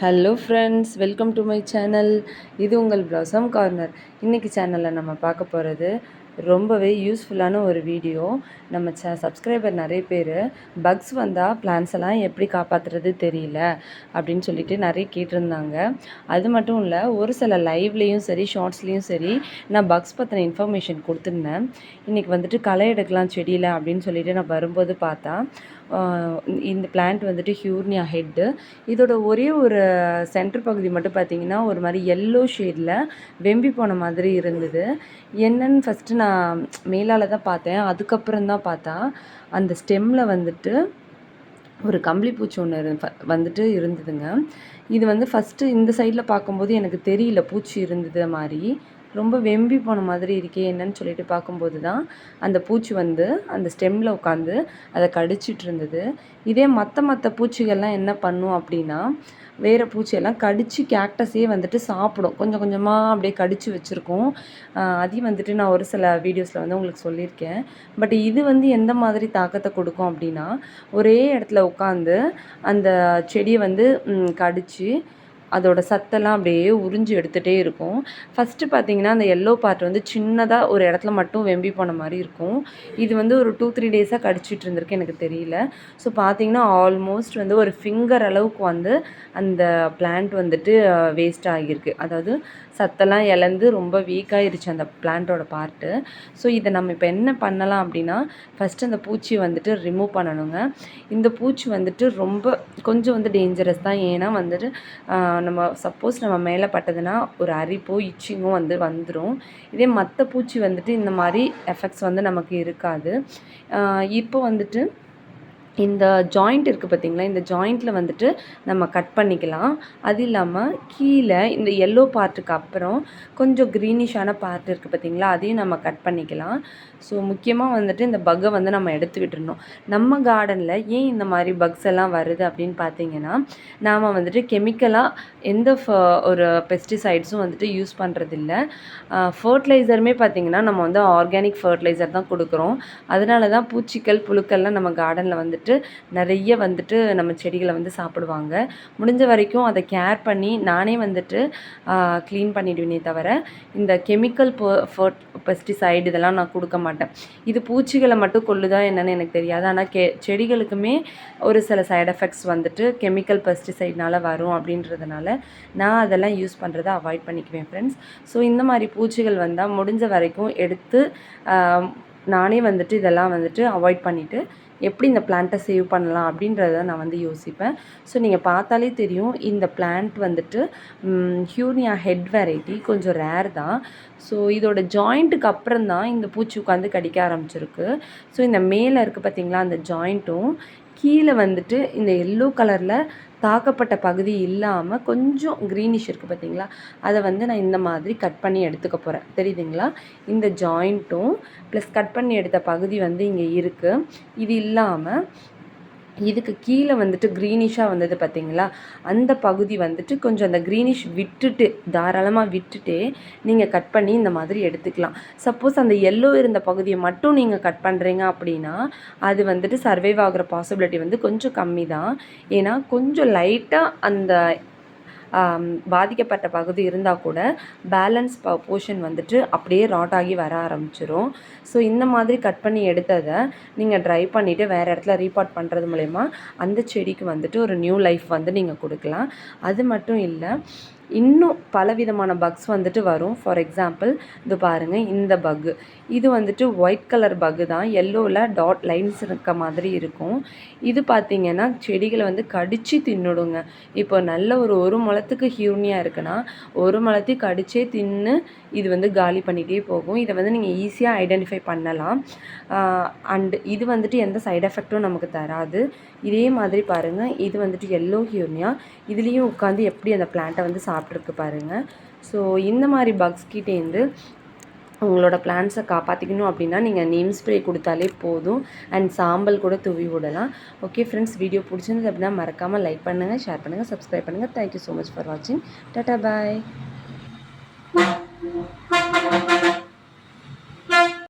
Hello friends, welcome to my channel. இது உங்கள் blossom corner. இன்றைக்கி சேனலில் நம்ம பார்க்க போகிறது ரொம்பவே யூஸ்ஃபுல்லான ஒரு வீடியோ. நம்ம சப்ஸ்கிரைபர் நிறைய பேர் பக்ஸ் வந்தால் பிளான்ஸ் எல்லாம் எப்படி காப்பாற்றுறது தெரியல அப்படின்னு சொல்லிட்டு நிறைய கேட்டிருந்தாங்க. அது மட்டும் இல்லை, ஒரு சில லைவ்லேயும் சரி ஷார்ட்ஸ்லேயும் சரி நான் பக்ஸ் பற்றின இன்ஃபர்மேஷன் கொடுத்துருந்தேன். இன்றைக்கி வந்துட்டு களை எடுக்கலாம் செடியில் அப்படின்னு சொல்லிட்டு நான் வரும்போது பார்த்தா இந்த பிளான்ட் வந்துட்டு ஹியூர்னியா ஹெட்டு. இதோட ஒரே ஒரு சென்டர் பகுதி மட்டும் பார்த்திங்கன்னா ஒரு மாதிரி எல்லோ ஷேடில் வெம்பி போன மாதிரி இருந்தது. என்னன்னு ஃபஸ்ட்டு நான் மேலால் தான் பார்த்தேன். அதுக்கப்புறம் தான் பார்த்தா அந்த ஸ்டெம்மில் வந்துட்டு ஒரு கம்பளி பூச்சி ஒன்று வந்துட்டு இருந்ததுங்க. இது வந்து ஃபஸ்ட்டு இந்த சைடில் பார்க்கும்போது எனக்கு தெரியல பூச்சி இருந்தது மாதிரி. ரொம்ப வெம்பி போன மாதிரி இருக்கே என்னன்னு சொல்லிட்டு பார்க்கும்போது தான் அந்த பூச்சி வந்து அந்த ஸ்டெம்மில் உட்காந்து அதை கடிச்சிட்டு இருந்தது. இதே மற்ற பூச்சிகள்லாம் என்ன பண்ணும் அப்படின்னா, வேறு பூச்சியெல்லாம் கடித்து கேக்டஸே வந்துட்டு சாப்பிடும். கொஞ்சம் கொஞ்சமாக அப்படியே கடித்து வச்சுருக்கோம். அதையும் வந்துட்டு நான் ஒரு சில வீடியோஸில் வந்து உங்களுக்கு சொல்லியிருக்கேன். பட் இது வந்து எந்த மாதிரி தாக்கத்தை கொடுக்கும் அப்படின்னா, ஒரே இடத்துல உட்காந்து அந்த செடியை வந்து கடித்து அதோட சத்தெல்லாம் அப்படியே உறிஞ்சி எடுத்துகிட்டே இருக்கும். ஃபஸ்ட்டு பார்த்திங்கன்னா அந்த எல்லோ பார்ட் வந்து சின்னதாக ஒரு இடத்துல மட்டும் வெம்பி போன மாதிரி இருக்கும். இது வந்து ஒரு 2-3 டேஸாக கடிச்சிட்டு இருந்திருக்கு, எனக்கு தெரியல. ஸோ பார்த்திங்கன்னா ஆல்மோஸ்ட் வந்து ஒரு ஃபிங்கர் அளவுக்கு வந்து அந்த பிளான்ட் வந்துட்டு வேஸ்ட் ஆகியிருக்கு. அதாவது சத்தெல்லாம் இழந்து ரொம்ப வீக்காகிருச்சு அந்த பிளான்ட்டோட பார்ட்டு. ஸோ இதை நம்ம இப்போ என்ன பண்ணலாம் அப்படின்னா, ஃபஸ்ட்டு அந்த பூச்சியை வந்துட்டு ரிமூவ் பண்ணணுங்க. இந்த பூச்சி வந்துட்டு ரொம்ப கொஞ்சம் வந்து டேஞ்சரஸ் தான். ஏன்னா வந்துட்டு நம்ம சப்போஸ் நம்ம மேலே பட்டதுன்னா ஒரு அரிப்போ இச்சிங்கோ வந்து வந்துடும். இதே மற்ற பூச்சி வந்துட்டு இந்த மாதிரி எஃபெக்ட்ஸ் வந்து நமக்கு இருக்காது. இப்போ வந்துட்டு இந்த ஜாயிண்ட் இருக்குது பார்த்திங்களா, இந்த ஜாயிண்ட்டில் வந்துட்டு நம்ம கட் பண்ணிக்கலாம். அது இல்லாமல் கீழே இந்த எல்லோ பார்ட்டுக்கு அப்புறம் கொஞ்சம் க்ரீனிஷான பார்ட் இருக்குது பார்த்திங்களா, அதையும் நம்ம கட் பண்ணிக்கலாம். ஸோ முக்கியமாக வந்துட்டு இந்த பக்கை வந்து நம்ம எடுத்து விட்டுருணும். நம்ம கார்டனில் ஏன் இந்த மாதிரி பக்ஸ் எல்லாம் வருது அப்படின்னு பார்த்திங்கன்னா, நாம் வந்துட்டு கெமிக்கலாக எந்த ஒரு பெஸ்டிசைட்ஸும் வந்துட்டு யூஸ் பண்ணுறதில்ல. ஃபர்டிலைசருமே பார்த்திங்கன்னா நம்ம வந்து ஆர்கானிக் ஃபர்டிலைசர் தான் கொடுக்குறோம். அதனால தான் பூச்சிகள் புழுக்கள்லாம் நம்ம கார்டனில் வந்துட்டு நிறைய வந்துட்டு நம்ம செடிகளை வந்து சாப்பிடுவாங்க. முடிஞ்ச வரைக்கும் அதை கேர் பண்ணி நானே வந்துட்டு க்ளீன் பண்ணிவிடுவேனே தவிர இந்த கெமிக்கல் பெஸ்டிசைடு இதெல்லாம் நான் கொடுக்க மாட்டேன். இது பூச்சிகளை மட்டும் கொல்லுதா என்னன்னு எனக்கு தெரியாது. ஆனால் செடிகளுக்குமே ஒரு சில சைடு எஃபெக்ட்ஸ் வந்துட்டு கெமிக்கல் பெஸ்டிசைட்னால வரும் அப்படின்றதுனால நான் அதெல்லாம் யூஸ் பண்ணுறதை அவாய்ட் பண்ணிக்குவேன் ஃப்ரெண்ட்ஸ். ஸோ இந்த மாதிரி பூச்சிகள் வந்தால் முடிஞ்ச வரைக்கும் எடுத்து நானே வந்துட்டு இதெல்லாம் வந்துட்டு அவாய்ட் பண்ணிவிட்டு எப்படி இந்த பிளான்ட்டை சேவ் பண்ணலாம் அப்படின்றத நான் வந்து யோசிப்பேன். ஸோ நீங்கள் பார்த்தாலே தெரியும், இந்த பிளான்ட் வந்துட்டு ஹியூர்னியா ஹெட் வெரைட்டி, கொஞ்சம் ரேர் தான். ஸோ இதோட ஜாயிண்ட்டுக்கு அப்புறம் தான் இந்த பூச்சி உட்காந்து கடிக்க ஆரம்பிச்சிருக்கு. ஸோ இந்த மேலே இருக்குது பார்த்திங்களா, அந்த ஜாயிண்ட்டும் கீழே வந்துட்டு இந்த எல்லோ கலரில் தாக்கப்பட்ட பகுதி இல்லாமல் கொஞ்சம் க்ரீனிஷ் இருக்குது பார்த்திங்களா, அதை வந்து நான் இந்த மாதிரி கட் பண்ணி எடுத்துக்க போகிறேன். தெரியுதுங்களா, இந்த ஜாயிண்ட்டும் ப்ளஸ் கட் பண்ணி எடுத்த பகுதி வந்து இங்கே இருக்குது. இது இல்லாமல் இதுக்கு கீழே வந்துட்டு க்ரீனிஷாக வந்தது பார்த்திங்களா, அந்த பகுதி வந்துட்டு கொஞ்சம் அந்த க்ரீனிஷ் விட்டுட்டு தாராளமாக விட்டுட்டே நீங்கள் கட் பண்ணி இந்த மாதிரி எடுத்துக்கலாம். சப்போஸ் அந்த எல்லோ இருந்த பகுதியை மட்டும் நீங்கள் கட் பண்ணுறீங்க அப்படின்னா அது வந்துட்டு சர்வைவ் ஆகிற பாசிபிலிட்டி வந்து கொஞ்சம் கம்மி தான். ஏன்னா கொஞ்சம் லைட்டாக அந்த பாதிக்கப்பட்ட பகுதி இருந்தால் கூட பேலன்ஸ் போர்ஷன் வந்துட்டு அப்படியே ராட் ஆகி வர ஆரம்பிச்சிரும். ஸோ இந்த மாதிரி கட் பண்ணி எடுத்ததை நீங்கள் ட்ரை பண்ணிவிட்டு வேறு இடத்துல ரீபாட் பண்ணுறது மூலயமா அந்த செடிக்கு வந்துட்டு ஒரு நியூ லைஃப் வந்து நீங்கள் கொடுக்கலாம். அது மட்டும் இல்லை, இன்னும் பலவிதமான பக்ஸ் வந்துட்டு வரும். ஃபார் எக்ஸாம்பிள் இது பாருங்கள், இந்த பக்கு இது வந்துட்டு ஒயிட் கலர் பக்கு தான், எல்லோவில் டாட் லைன்ஸ் இருக்க மாதிரி இருக்கும். இது பார்த்திங்கன்னா செடிகளை வந்து கடித்து தின்னுடுங்க. இப்போ நல்ல ஒரு முழத்துக்கு ஹியூர்னியா இருக்குன்னா ஒரு முழத்தையும் கடிச்சே தின்னு இது வந்து காலி பண்ணிகிட்டே போகும். இதை வந்து நீங்கள் ஈஸியாக ஐடென்டிஃபை பண்ணலாம். அண்டு இது வந்துட்டு எந்த சைடு எஃபெக்ட்டும் நமக்கு தராது. இதே மாதிரி பாருங்கள், இது வந்துட்டு எல்லோ ஹியூர்னியா, இதுலேயும் உட்காந்து எப்படி அந்த பிளான்ட்டை வந்து சாப்பிட்ருக்கு பாருங்கள். ஸோ இந்த மாதிரி பக்ஸ் கிட்டேருந்து உங்களோட பிளான்ட்ஸை காப்பாற்றிக்கணும் அப்படின்னா நீங்கள் நீம் ஸ்ப்ரே கொடுத்தாலே போதும். அண்ட் சாம்பல் கூட தூவி விடலாம். ஓகே ஃப்ரெண்ட்ஸ், வீடியோ பிடிச்சிருந்தது அப்படின்னா மறக்காமல் லைக் பண்ணுங்கள், ஷேர் பண்ணுங்கள், சப்ஸ்கிரைப் பண்ணுங்கள். தேங்க்யூ ஸோ மச் ஃபார் வாட்சிங். டாட்டா பாய்.